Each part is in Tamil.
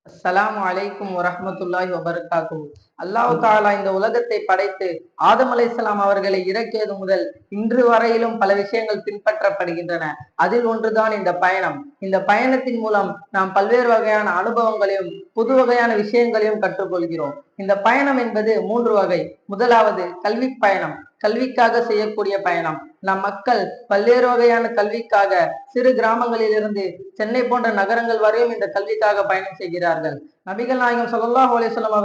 அஸ்ஸலாமு அலைக்கும் வரஹ்மத்துல்லாஹி வபரகாத்துஹு. அல்லாஹ் தஆலா இந்த உலகத்தை படைத்து ஆதம் அலைஹிஸ்ஸலாம் அவர்களை இறக்கியது முதல் இன்று வரையிலும் பல விஷயங்கள் பின்பற்றப்படுகின்றன. அதில் ஒன்றுதான் இந்த பயணம். இந்த பயணத்தின் மூலம் நாம் பல்வேறு வகையான அனுபவங்களையும் புது வகையான விஷயங்களையும் கற்றுக்கொள்கிறோம். இந்த பயணம் என்பது 3 வகை. முதலாவது கல்வி பயணம், கல்விக்காக செய்யக்கூடிய பயணம். நம் மக்கள் பல்வேறு வகையான கல்விக்காக சிறு கிராமங்களில் இருந்து சென்னை போன்ற நகரங்கள் வரையும் இந்த கல்விக்காக பயணம் செய்கிறார்கள். நபிகள் நாயகம் ஸல்லல்லாஹு அலைஹி வஸல்லம்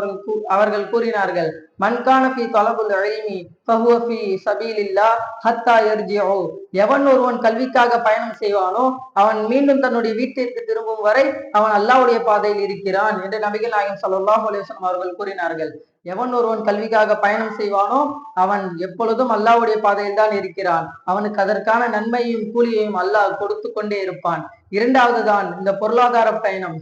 அவர்கள் கூறினார்கள், மன் கான ஃபீ தலபுல் இல்மி ஃபஹுவ ஃபீ ஸபீலில்லாஹ் ஹத்தா யர்ஜிஉ. எவன் ஒருவன் கல்விக்காக பயணம் செய்வானோ அவன் மீண்டும் தன்னுடைய வீட்டிற்கு திரும்பும் வரை அவன் அல்லாஹ்வுடைய பாதையில் இருக்கிறான் என்று நபிகள் நாயகம் ஸல்லல்லாஹு அலைஹி வஸல்லம் அவர்கள் கூறினார்கள். எவன் ஒருவன் கல்விக்காக பயணம் செய்வானோ அவன் எப்பொழுதும் அல்லாஹ்வுடைய பாதையில் தான் இருக்கிறான். அவனுக்கு அதற்கான நன்மையையும் கூலியையும் அல்லாஹ் கொடுத்து கொண்டே இருப்பான். இரண்டாவது தான் இந்த பொருளாதார பயணம்.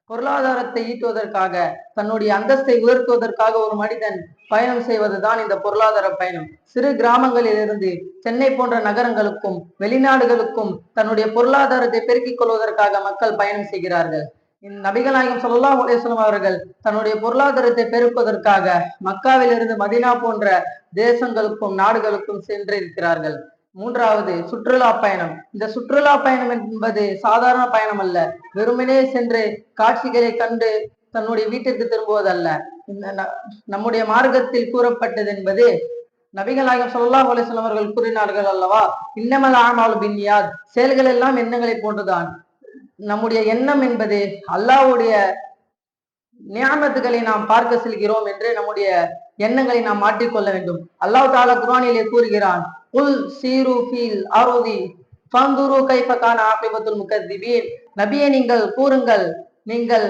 பொருளாதாரத்தை ஈட்டுவதற்காக, தன்னுடைய அந்தஸ்தை உயர்த்துவதற்காக ஒரு மனிதன் பயணம் செய்வதுதான் இந்த பொருளாதார பயணம். சிறு கிராமங்களில் இருந்து சென்னை போன்ற நகரங்களுக்கும் வெளிநாடுகளுக்கும் தன்னுடைய பொருளாதாரத்தை பெருக்கிக் கொள்வதற்காக மக்கள் பயணம் செய்கிறார்கள். நபிகள் நாயகம் ஸல்லல்லாஹு அலைஹி வஸல்லம் அவர்கள் தன்னுடைய பொருளாதாரத்தை பெருக்குவதற்காக மக்காவில் இருந்து மதீனா போன்ற தேசங்களுக்கும் நாடுகளுக்கும் சென்றிருக்கிறார்கள். மூன்றாவது சுற்றுலா பயணம். இந்த சுற்றுலா பயணம் என்பது சாதாரண பயணம் அல்ல. வெறுமனே சென்று காட்சிகளை கண்டு தன்னுடைய வீட்டிற்கு திரும்புவதல்ல. நம்முடைய மார்க்கத்தில் கூறப்பட்டது என்பது நபிகள் நாயகம் ஸல்லல்லாஹு அலைஹி வஸல்லம் அவர்கள் கூறினார்கள் அல்லவா, இன்னமல் அஅமாலு பின்னியாத், செயல்கள் எல்லாம் எண்ணங்களை போன்றுதான். நம்முடைய எண்ணம் என்பது அல்லாஹ்வுடைய நியாமத்துகளை நாம் பார்க்க செல்கிறோம் என்று நம்முடைய எண்ணங்களை நாம் மாற்றிக்கொள்ள வேண்டும். அல்லாஹ் தஆலா குர்ஆனிலே கூறுகிறான், குல் சீரு ஃபீல் அர்தி ஃபந்துரு கைஃப கான ஆகிபத்துல் முகத்திபீன். நபியே நீங்கள் கூறுங்கள், நீங்கள்